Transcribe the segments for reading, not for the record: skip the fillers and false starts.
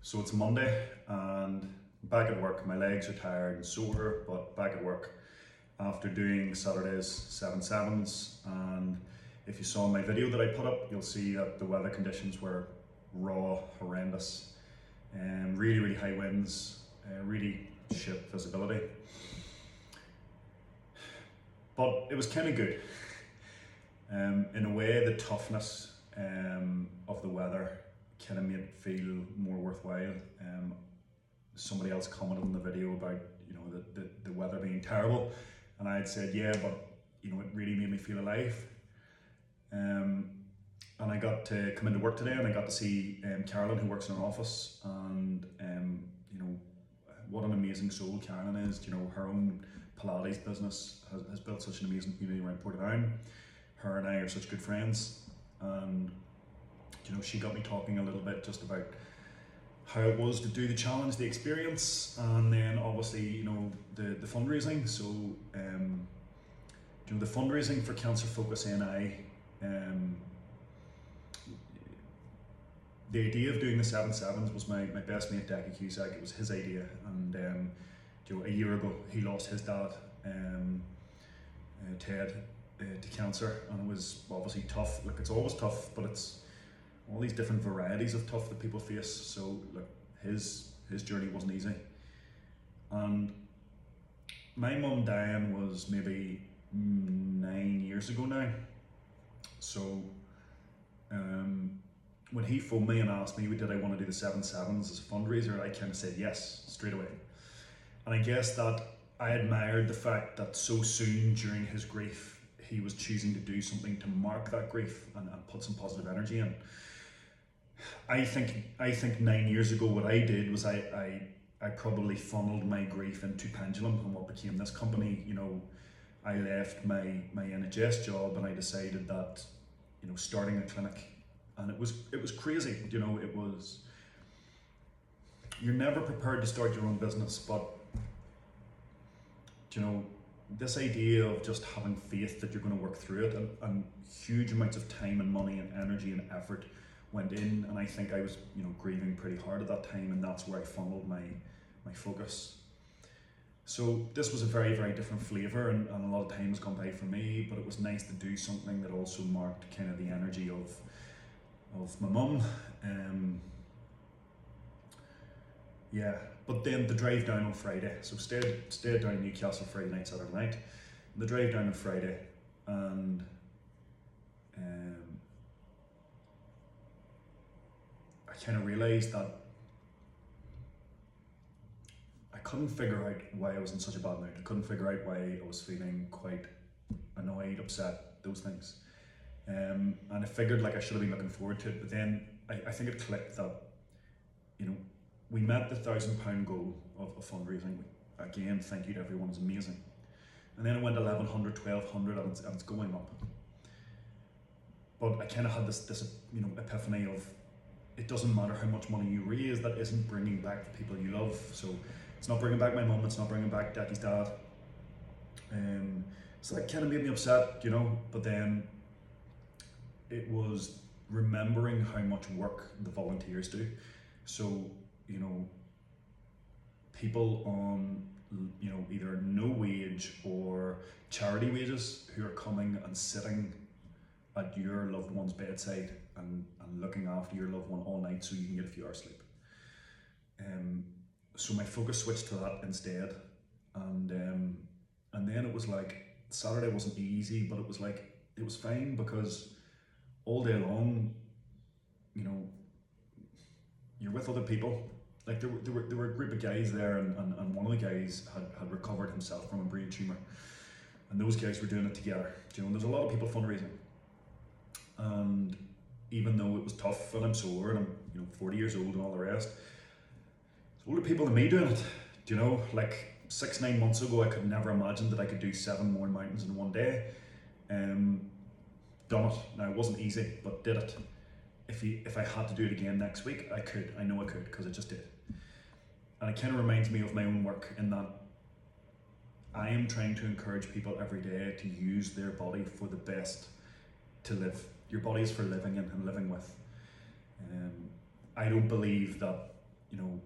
So it's Monday and back at work. My legs are tired and sore, but back at work after doing Saturday's 7sevens. And if you saw my video that I put up, you'll see that the weather conditions were raw, horrendous, and really high winds, really shit visibility. But it was kind of good. In a way, the toughness of the weather kind of made it feel more worthwhile. Somebody else commented in the video about the weather being terrible, and I had said yeah, but it really made me feel alive. And I got to come into work today, and I got to see Carolyn, who works in our office, and what an amazing soul Carolyn is. Her own Pilates business has built such an amazing community around Portadown. Her and I are such good friends, and she got me talking a little bit just about how it was to do the challenge, the experience, and then obviously the fundraising. So the fundraising for Cancer Focus NI, the idea of doing the 7sevens was my best mate Decky Cusack. It was his idea, and a year ago he lost his dad, Ted, to cancer, and it was obviously tough. Look, it's always tough, but it's all these different varieties of tough that people face. So look, his journey wasn't easy, and my mum dying was maybe 9 years ago now. So when he phoned me and asked me did I want to do the 7sevens as a fundraiser, I kind of said yes straight away. And I guess that I admired the fact that so soon during his grief he was choosing to do something to mark that grief and put some positive energy in. I think 9 years ago what I did was I probably funneled my grief into Pendulum and what became this company. I left my NHS job, and I decided that starting a clinic, and it was crazy. It was, you're never prepared to start your own business, but this idea of just having faith that you're going to work through it, and huge amounts of time and money and energy and effort went in, and I think I was grieving pretty hard at that time, and that's where I funneled my focus. So this was a very different flavour, and a lot of time has gone by for me, but it was nice to do something that also marked kind of the energy of my mum. Yeah, but then the drive down on Friday, so stayed down in Newcastle Friday night, Saturday night, the drive down on Friday, and I kind of realised that I couldn't figure out why I was in such a bad mood. I couldn't figure out why I was feeling quite annoyed, upset, those things. And I figured I should have been looking forward to it, but then I think it clicked that, we met the £1,000 goal of fundraising. Again, thank you to everyone, it's amazing. And then it went 1,100, 1,200, and it's going up. But I kind of had this epiphany of, it doesn't matter how much money you raise, that isn't bringing back the people you love. So it's not bringing back my mum, it's not bringing back Decky's dad. So that kind of made me upset, but then it was remembering how much work the volunteers do. So, people on, either no wage or charity wages who are coming and sitting at your loved one's bedside and looking after your loved one all night so you can get a few hours sleep. So my focus switched to that instead, and then it was Saturday wasn't easy, but it was fine, because all day long, you're with other people. There were a group of guys there, and one of the guys had recovered himself from a brain tumour, and those guys were doing it together. And there's a lot of people fundraising, and even though it was tough and I'm sore and I'm 40 years old and all the rest, there's older people than me doing it. 6-9 months ago I could never imagine that I could do 7 Mourne mountains in one day. Done it. Now, it wasn't easy, but did it. If I had to do it again next week, I could. I know I could, because I just did. And it kind of reminds me of my own work, in that I am trying to encourage people every day to use their body for the best to live. Your body is for living in and living with. I don't believe that you know,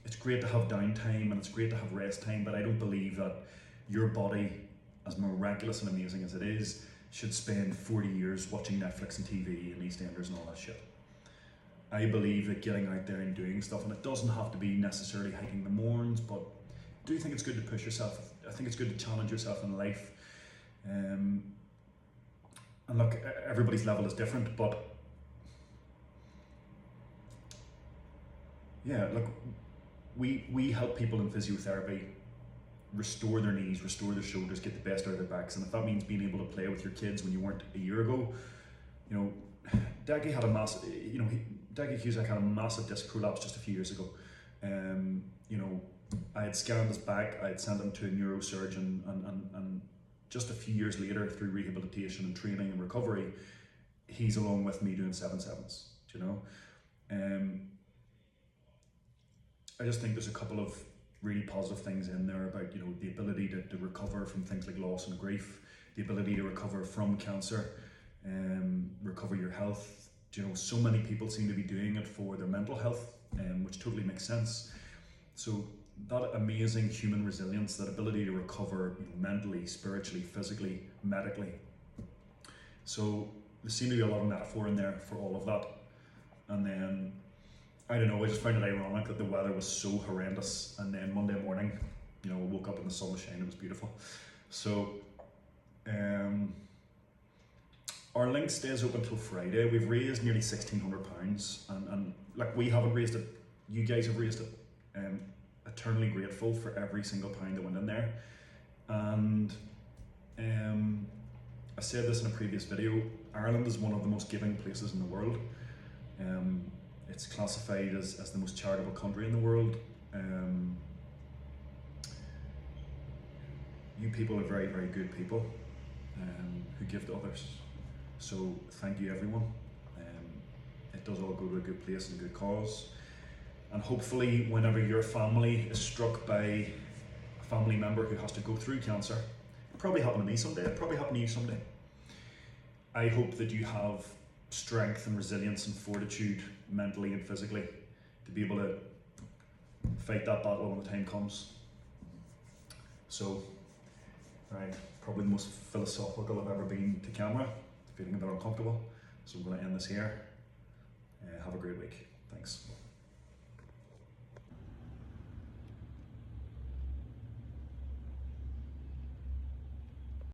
it's great to have downtime and it's great to have rest time, but I don't believe that your body, as miraculous and amazing as it is, should spend 40 years watching Netflix and TV and EastEnders and all that shit. I believe that getting out there and doing stuff, and it doesn't have to be necessarily hiking the Mournes, but I do think it's good to push yourself. I think it's good to challenge yourself in life. And look, everybody's level is different, but yeah, look, we help people in physiotherapy restore their knees, restore their shoulders, get the best out of their backs, and if that means being able to play with your kids when you weren't a year ago, you know, Deggy had a massive, you know, Deggy Cusack had a massive disc prolapse just a few years ago. You know, I had scanned his back, I had sent him to a neurosurgeon, and just a few years later, through rehabilitation and training and recovery, he's along with me doing 7sevens, you know. I just think there's a couple of really positive things in there about, you know, the ability to recover from things like loss and grief, the ability to recover from cancer, recover your health. You know, so many people seem to be doing it for their mental health, which totally makes sense. So that amazing human resilience, that ability to recover, you know, mentally, spiritually, physically, medically. So there seemed to be a lot of metaphor in there for all of that. And then, I don't know, I just found it ironic that the weather was so horrendous, and then Monday morning, you know, I woke up and the sun was shining, it was beautiful. So, our link stays open till Friday. We've raised nearly £1,600, and like, we haven't raised it, you guys have raised it. Eternally grateful for every single pound that went in there. And I said this in a previous video, Ireland is one of the most giving places in the world. It's classified as the most charitable country in the world. You people are very, very good people who give to others. So thank you, everyone. It does all go to a good place and a good cause. And hopefully, whenever your family is struck by a family member who has to go through cancer, it'll probably happen to me someday, it'll probably happen to you someday. I hope that you have strength and resilience and fortitude, mentally and physically, to be able to fight that battle when the time comes. So, right, probably the most philosophical I've ever been to camera, feeling a bit uncomfortable. So I'm going to end this here. Have a great week. Thanks.